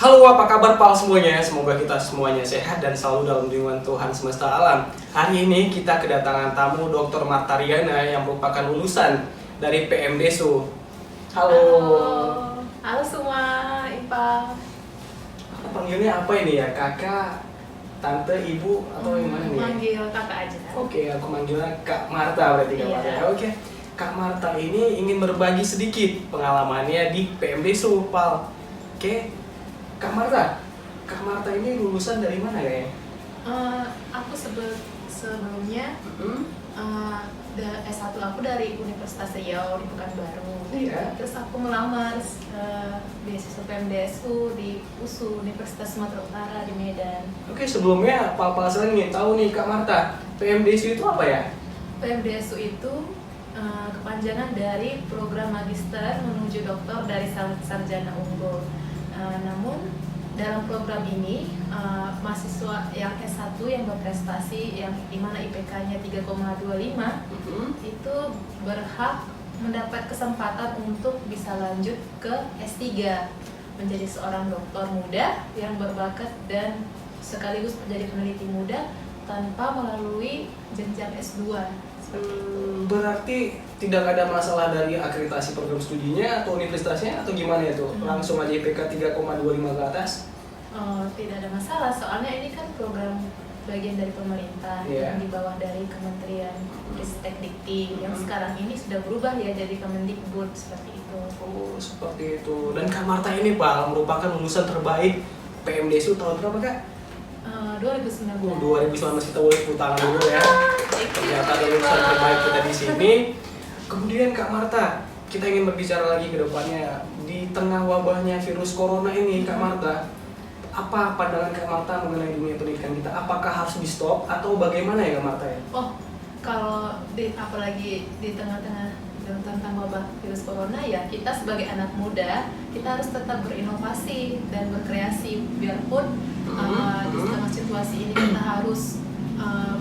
Halo, apa kabar Pal semuanya? Semoga kita semuanya sehat dan selalu dalam lindungan Tuhan semesta alam. Hari ini kita kedatangan tamu Dr. Marta Riana yang merupakan lulusan dari PMDSU. Halo. Halo semua, Ipa. Panggilnya apa ini ya? Kakak, tante, ibu, atau gimana nih? Manggil kakak aja. Oke, aku manggilnya Kak Marta berarti Kak Marta. Oke. Kak Marta ini ingin berbagi sedikit pengalamannya di PMDSU, Pal. Oke. Kak Marta ini lulusan dari mana ya? Aku sebelumnya S1 aku dari Universitas Riau di Pekanbaru. Iya. Terus aku melamar beasiswa PMDSU di USU Universitas Sumatera Utara di Medan. Oke, sebelumnya Pal sering ingin tahu nih Kak Marta, PMDSU itu apa ya? PMDSU itu kepanjangan dari program magister menuju doktor dari sarjana unggul. Namun dalam program ini mahasiswa yang S1 yang berprestasi yang dimana IPK-nya 3,25 itu berhak mendapat kesempatan untuk bisa lanjut ke S3 menjadi seorang doktor muda yang berbakat dan sekaligus menjadi peneliti muda tanpa melalui jenjang S2. Berarti tidak ada masalah dari akreditasi program studinya atau universitasnya atau gimana itu? Langsung aja IPK 3,25 ke atas? Tidak ada masalah, soalnya ini kan program bagian dari pemerintah yang di bawah dari Kementerian Ristek Dikti yang sekarang ini sudah berubah ya jadi Kemendikbud seperti itu. Oh, seperti itu. Dan Kak Marta ini Pak merupakan lulusan terbaik PMDSU tahun berapa Kak? 2019. 2019 kita boleh tepuk tangan dulu ya. Ternyata ada lulusan terbaik kita di sini. Kemudian Kak Marta, kita ingin berbicara lagi ke depannya di tengah wabahnya virus corona ini Kak Marta. Apa pandangan Kak Marta mengenai dunia pendidikan kita? Apakah harus di stop atau bagaimana ya Kak Marta ya? Oh, kalau apalagi di tengah-tengah tentang wabah virus corona ya kita sebagai anak muda kita harus tetap berinovasi dan berkreasi biarpun di tengah situasi ini kita harus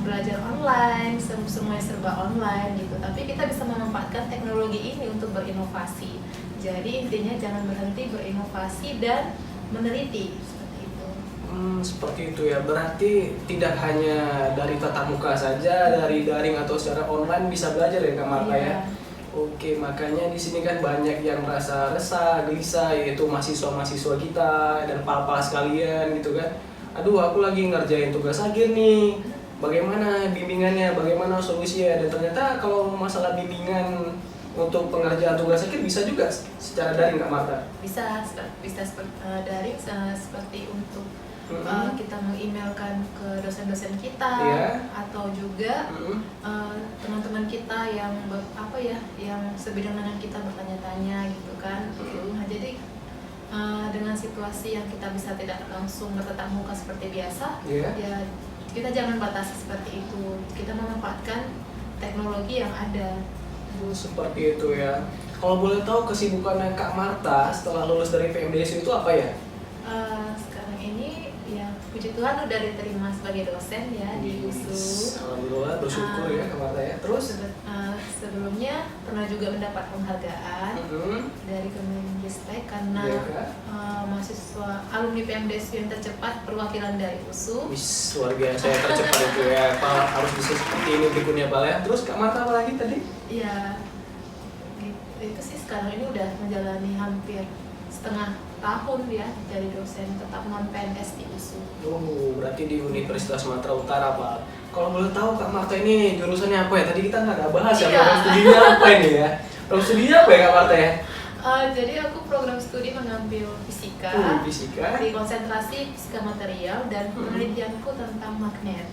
belajar online, semuanya serba online gitu. Tapi kita bisa memanfaatkan teknologi ini untuk berinovasi. Jadi intinya jangan berhenti berinovasi dan meneliti seperti itu. Seperti itu ya. Berarti tidak hanya dari tatap muka saja, dari daring atau secara online bisa belajar ya Kak Marta ya. Oke, makanya di sini kan banyak yang merasa resah, gelisah, yaitu mahasiswa-mahasiswa kita dan pal-pal sekalian gitu kan. Aduh, aku lagi ngerjain tugas akhir nih. Bagaimana bimbingannya, bagaimana solusinya? Dan ternyata kalau masalah bimbingan untuk pengerjaan tugas akhir bisa juga secara daring Kak Marta? Bisa daring seperti untuk kita meng-emailkan ke dosen-dosen kita atau juga teman-teman kita yang yang sebidang dengan kita bertanya-tanya gitu kan. Nah, jadi dengan situasi yang kita bisa tidak langsung bertatap muka seperti biasa, ya kita jangan batasi seperti itu. Kita memanfaatkan teknologi yang ada. Seperti itu ya. Kalau boleh tahu kesibukannya Kak Marta setelah lulus dari PMDSU itu apa ya? Sekarang ini ya puji Tuhan udah diterima sebagai dosen ya di USU. Alhamdulillah, bersyukur ya Kak Marta ya. Terus sebelumnya pernah juga mendapat penghargaan dari Kemenristek karena mahasiswa alumni PMDSU yang tercepat perwakilan dari USU. Luar biasa ya, tercepat itu ya. Pak harus bisa seperti ini berikutnya Pak ya. Terus Kak Marta apa lagi tadi? Iya, itu sih sekarang ini udah menjalani hampir setengah tahun ya jadi dosen tetap non PNS di USU. Oh, berarti di Universitas Sumatera Utara Pak. Kalau boleh tahu Kak Marta ini jurusannya apa ya? Tadi kita nggak ada bahas ya, program studinya apa ini ya? Program studinya apa ya Kak Marta ya? Jadi aku program studi mengambil fisika, di konsentrasi fisika material dan penelitianku tentang magnet.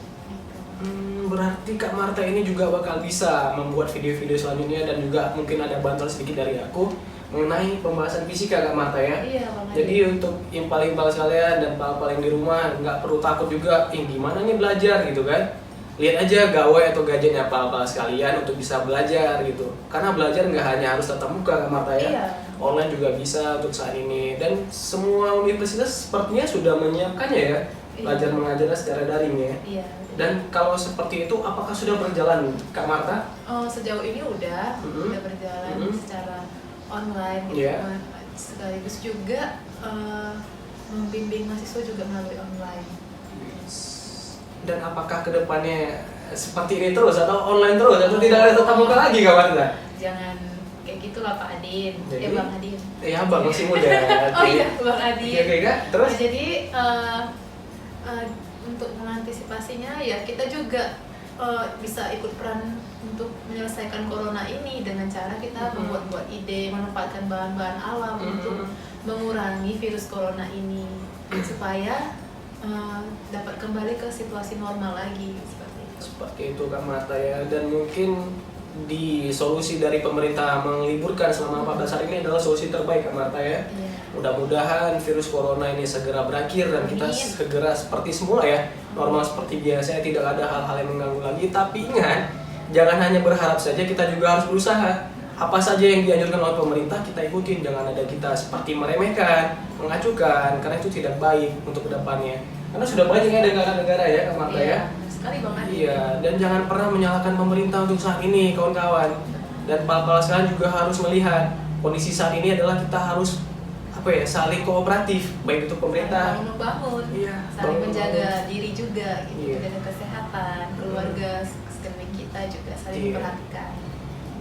Berarti Kak Marta ini juga bakal bisa membuat video-video selanjutnya dan juga mungkin ada bantuan sedikit dari aku mengenai pembahasan fisika Kak Marta ya. Iya Bang. Jadi untuk impal-impal sekalian dan pal-pal yang di rumah nggak perlu takut juga, gimana nih belajar gitu kan. Lihat aja gawai atau gadgetnya pal-pal sekalian untuk bisa belajar gitu. Karena belajar nggak hanya harus tatap muka Kak Marta ya. Online juga bisa untuk saat ini dan semua universitas sepertinya sudah menyiapkannya ya. Belajar mengajar secara daring ya. Iya. Dan kalau seperti itu, apakah sudah berjalan Kak Marta? Sejauh ini udah berjalan secara online gitu. Sekaligus juga membimbing mahasiswa juga melalui online. Dan apakah kedepannya seperti ini terus atau online terus atau tidak ada tatap muka lagi kawan? Jangan kayak gitulah Pak Adin. Jadi, Bang Adin. Ya Bang masih muda. Oh iya Bang Adin. Oke Kak, terus? Nah, jadi untuk mengantisipasinya ya kita juga bisa ikut peran untuk menyelesaikan corona ini dengan cara kita membuat ide, memanfaatkan bahan-bahan alam untuk mengurangi virus corona ini supaya dapat kembali ke situasi normal lagi seperti itu. Seperti itu Kak Marta ya, dan mungkin di solusi dari pemerintah meliburkan selama 14 hari ini adalah solusi terbaik Kak Marta ya. Iya. Mudah-mudahan virus corona ini segera berakhir dan kita Amin. segera seperti semula ya, normal seperti biasa, tidak ada hal-hal yang mengganggu lagi. Tapi ingat, jangan hanya berharap saja, kita juga harus berusaha. Apa saja yang dianjurkan oleh pemerintah kita ikutin, jangan ada kita seperti meremehkan, mengacukan, karena itu tidak baik untuk kedepannya. Karena sudah banyak ya negara-negara ya Kak Marta ya. Sekali Bang Adin. Iya, dan jangan pernah menyalahkan pemerintah untuk saat ini kawan-kawan. Dan pal-pal sekalian juga harus melihat kondisi saat ini adalah kita harus saling kooperatif, baik itu pemerintah, saling membangun, iya, saling menjaga diri juga, gitu, iya, menjaga kesehatan, keluarga, sekeliling kita juga saling iya, memperhatikan.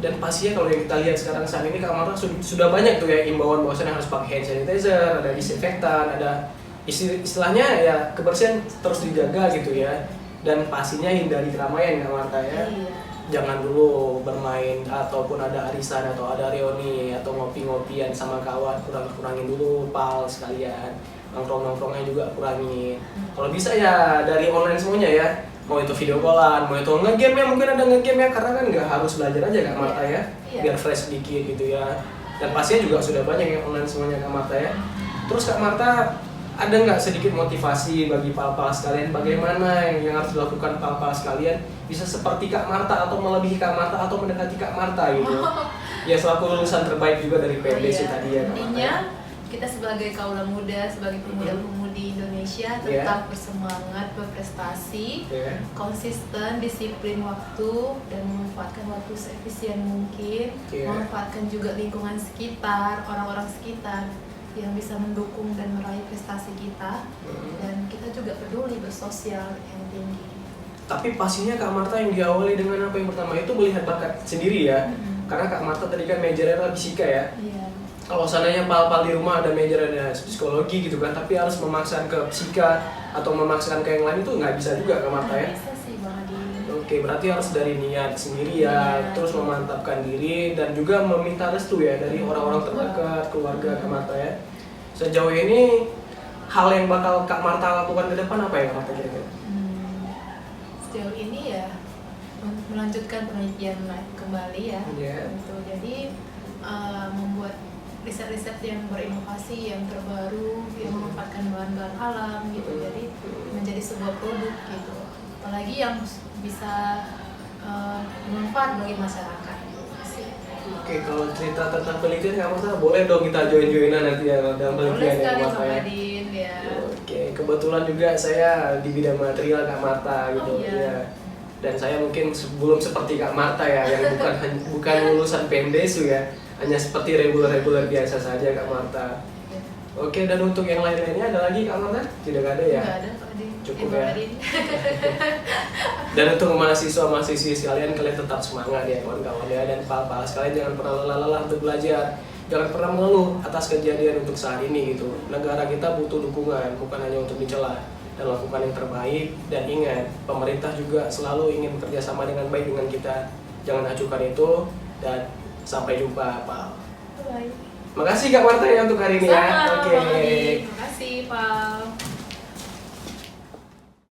Dan pastinya kalau yang kita lihat sekarang saat ini Kak Marta sudah banyak tuh ya imbauan bahwasannya harus pakai hand sanitizer, ada disinfektan, ada istilahnya ya kebersihan terus dijaga gitu ya. Dan pastinya hindari keramaian Kak Marta ya. Iya. Jangan dulu bermain ataupun ada arisan atau ada reuni atau ngopi-ngopian sama kawan, kurangin dulu pal sekalian, nongkrong-nongkrongnya juga kurangin. Kalau bisa ya dari online semuanya ya, mau itu video callan, mau itu nge-game ya, mungkin ada nge-game ya, karena kan nggak harus belajar aja Kak Marta ya, biar fresh sedikit gitu ya. Dan pastinya juga sudah banyak yang online semuanya Kak Marta ya. Terus Kak Marta, ada nggak sedikit motivasi bagi pal-pal sekalian, bagaimana yang harus dilakukan pal-pal sekalian bisa seperti Kak Marta atau melebihi Kak Marta atau mendekati Kak Marta gitu? Ya selaku lulusan terbaik juga dari PMDC tadi ya Kak Marta. Intinya kita sebagai kaula muda, sebagai pemuda-pemudi Indonesia tetap bersemangat, berprestasi, konsisten, disiplin waktu, dan memanfaatkan waktu seefisien mungkin, memanfaatkan juga lingkungan sekitar, orang-orang sekitar yang bisa mendukung dan meraih prestasi kita, dan kita juga peduli bersosial yang tinggi. Tapi pastinya Kak Marta yang diawali dengan apa yang pertama itu melihat bakat sendiri ya, karena Kak Marta tadi kan majornya adalah fisika ya. Iya. Kalau seandainya pal-pal di rumah ada major ada psikologi gitu kan, tapi harus memaksakan ke fisika atau memaksakan ke yang lain itu nggak bisa juga Kak Marta ya. Bisa sih Bang Adi. Oke, berarti harus dari niat sendiri ya, terus memantapkan diri dan juga meminta restu ya dari orang-orang terdekat, keluarga Kak Marta ya. Sejauh ini hal yang bakal Kak Marta lakukan ke depan apa ya Kak Marta kira-kira? Sejauh ini ya melanjutkan penelitian kembali ya. Gitu. Jadi membuat riset-riset yang berinovasi, yang terbaru, yang memanfaatkan bahan-bahan alam gitu. Jadi menjadi sebuah produk gitu. Apalagi yang bisa bermanfaat bagi masyarakat. Oke, kalau cerita tentang penelitian Kak Marta boleh dong kita join-joinan nanti ya dalam penelitian Kak Marta ya. Ya. Oke, kebetulan juga saya di bidang material Kak Marta gitu ya. Dan saya mungkin belum seperti Kak Marta ya yang bukan lulusan PMDSU ya, hanya seperti reguler biasa saja Kak Marta. Oke, dan untuk yang lain-lainnya ada lagi Kak Marta? Tidak ada ya? Tidak ada Pak Adi. Cukup ya. Dan untuk mahasiswa-mahasiswi sekalian, kalian tetap semangat ya kawan-kawan ya, dan pal-pal sekalian jangan pernah lelah-lelah untuk belajar. Jangan pernah mengeluh atas kejadian untuk saat ini gitu. Negara kita butuh dukungan, bukan hanya untuk dicela, dan lakukan yang terbaik. Dan ingat, pemerintah juga selalu ingin bekerja sama dengan baik dengan kita. Jangan acukan itu, dan sampai jumpa Pal. Bye. Makasih Kak Marta ya untuk hari ini ya. Oke. Terima kasih Pak.